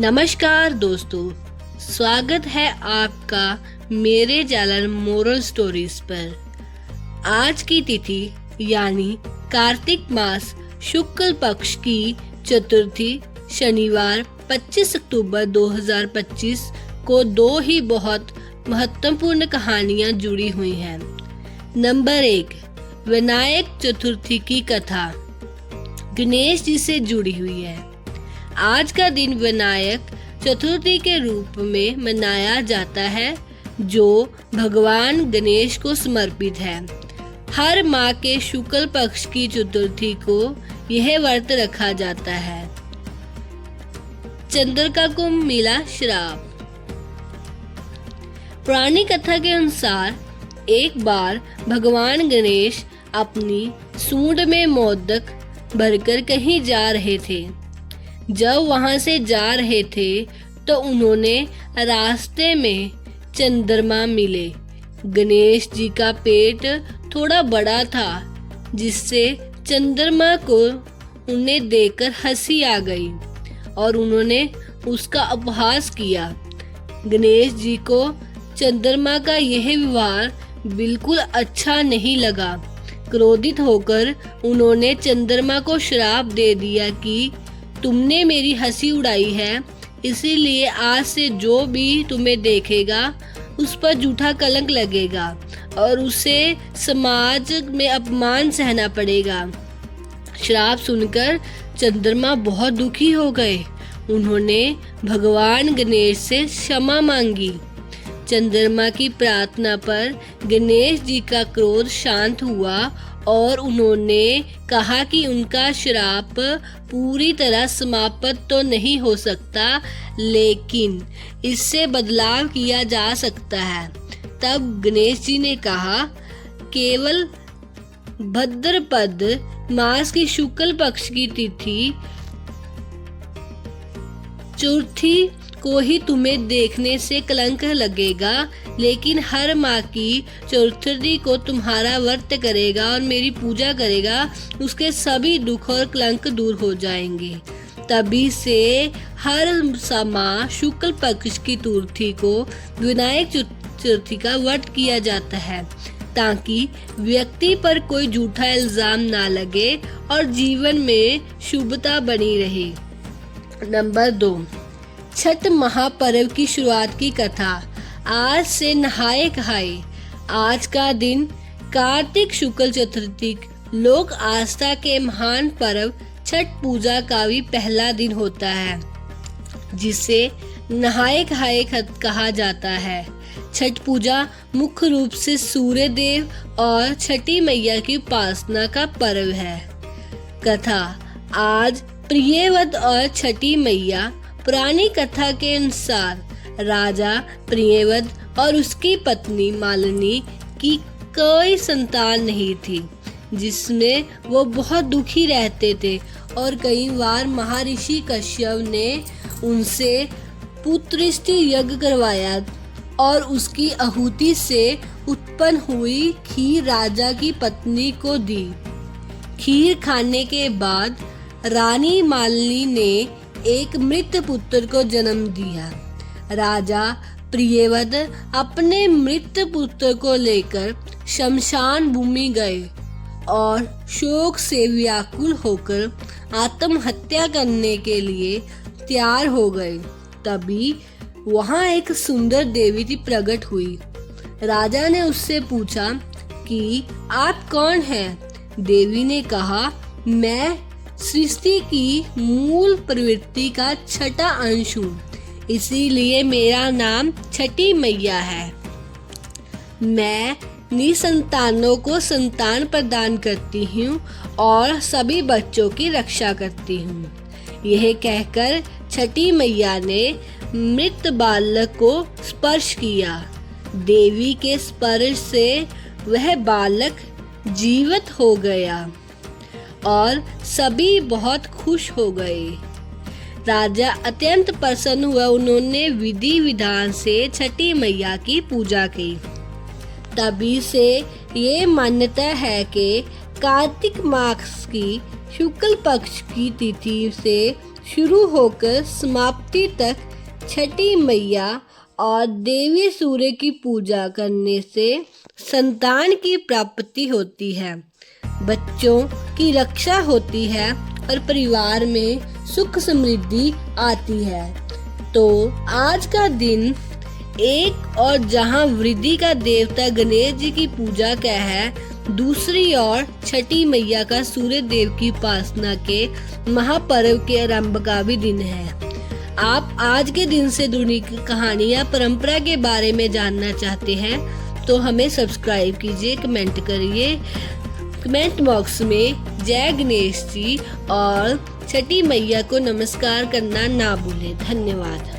नमस्कार दोस्तों, स्वागत है आपका मेरे चैनल मोरल स्टोरीज पर। आज की तिथि यानी कार्तिक मास शुक्ल पक्ष की चतुर्थी शनिवार 25 अक्टूबर 2025 को दो ही बहुत महत्वपूर्ण कहानियां जुड़ी हुई हैं। नंबर 1, विनायक चतुर्थी की कथा गणेश जी से जुड़ी हुई है। आज का दिन विनायक चतुर्थी के रूप में मनाया जाता है, जो भगवान गणेश को समर्पित है। हर माह के शुक्ल पक्ष की चतुर्थी को यह व्रत रखा जाता है। चंद्रिका को मिला श्राप। पुरानी कथा के अनुसार एक बार भगवान गणेश अपनी सूंड में मोदक भरकर कहीं जा रहे थे। जब वहां से जा रहे थे तो उन्होंने रास्ते में चंद्रमा मिले। गणेश जी का पेट थोड़ा बड़ा था, जिससे चंद्रमा को उन्हें देखकर हंसी आ गई और उन्होंने उसका उपहास किया। गणेश जी को चंद्रमा का यह व्यवहार बिल्कुल अच्छा नहीं लगा। क्रोधित होकर उन्होंने चंद्रमा को श्राप दे दिया कि तुमने मेरी हंसी उड़ाई है, इसीलिए आज से जो भी तुम्हें देखेगा उस पर झूठा कलंक लगेगा और उसे समाज में अपमान सहना पड़ेगा। श्राप सुनकर चंद्रमा बहुत दुखी हो गए। उन्होंने भगवान गणेश से क्षमा मांगी। चंद्रमा की प्रार्थना पर गणेश जी का क्रोध शांत हुआ और उन्होंने कहा कि उनका श्राप पूरी तरह समाप्त तो नहीं हो सकता, लेकिन इससे बदलाव किया जा सकता है। तब गणेश जी ने कहा, केवल भाद्रपद मास की शुक्ल पक्ष की तिथि चतुर्थी को ही तुम्हें देखने से कलंक लगेगा, लेकिन हर माह की चतुर्थी को तुम्हारा व्रत करेगा और मेरी पूजा करेगा, उसके सभी दुख और कलंक दूर हो जाएंगे। तभी से हर माह शुक्ल पक्ष की चतुर्थी को विनायक चतुर्थी का व्रत किया जाता है, ताकि व्यक्ति पर कोई झूठा इल्जाम ना लगे और जीवन में शुभता बनी रहे। नंबर 2, छठ महापर्व की शुरुआत की कथा। आज से नहाए खाए। आज का दिन कार्तिक शुक्ल चतुर्थी लोक आस्था के महान पर्व छठ पूजा का भी पहला दिन होता है, जिसे नहाए खाए कहा जाता है। छठ पूजा मुख्य रूप से सूर्य देव और छठी मैया की उपासना का पर्व है। कथा। आज प्रियव्रत और छठी मैया। पुरानी कथा के अनुसार राजा प्रियव्रत और उसकी पत्नी मालिनी की कोई संतान नहीं थी, जिसमें वो बहुत दुखी रहते थे और कई बार महर्षि कश्यप ने उनसे पुत्रष्टि यज्ञ करवाया और उसकी आहुति से उत्पन्न हुई खीर राजा की पत्नी को दी। खीर खाने के बाद रानी मालिनी ने एक मृत पुत्र को जन्म दिया। राजा प्रियव्रत अपने मृत पुत्र को लेकर शमशान भूमि गए और शोक से व्याकुल होकर आत्महत्या करने के लिए तैयार हो गए। तभी वहां एक सुंदर देवी प्रकट हुई। राजा ने उससे पूछा कि आप कौन हैं? देवी ने कहा, मैं सृष्टि की मूल प्रवृत्ति का छठा अंश हूँ, इसीलिए मेरा नाम छठी मैया है। मैं निसंतानों को संतान प्रदान करती हूँ और सभी बच्चों की रक्षा करती हूँ। यह कहकर छठी मैया ने मृत बालक को स्पर्श किया। देवी के स्पर्श से वह बालक जीवित हो गया और सभी बहुत खुश हो गए। राजा अत्यंत प्रसन्न हुआ। उन्होंने विधि विधान से छठी मैया की पूजा की। तभी से ये मान्यता है कि कार्तिक मास की शुक्ल पक्ष की तिथि से शुरू होकर समाप्ति तक छठी मैया और देवी सूर्य की पूजा करने से संतान की प्राप्ति होती है, बच्चों की रक्षा होती है और परिवार में सुख समृद्धि आती है। तो आज का दिन एक और जहां वृद्धि का देवता गणेश जी की पूजा का है, दूसरी ओर छठी मैया का सूर्य देव की उपासना के महापर्व के आरंभ का भी दिन है। आप आज के दिन से जुड़ी कहानियाँ परंपरा के बारे में जानना चाहते हैं तो हमें सब्सक्राइब कीजिए, कमेंट करिए। कमेंट बॉक्स में जय गणेश जी और छठी मैया को नमस्कार करना ना भूलें। धन्यवाद।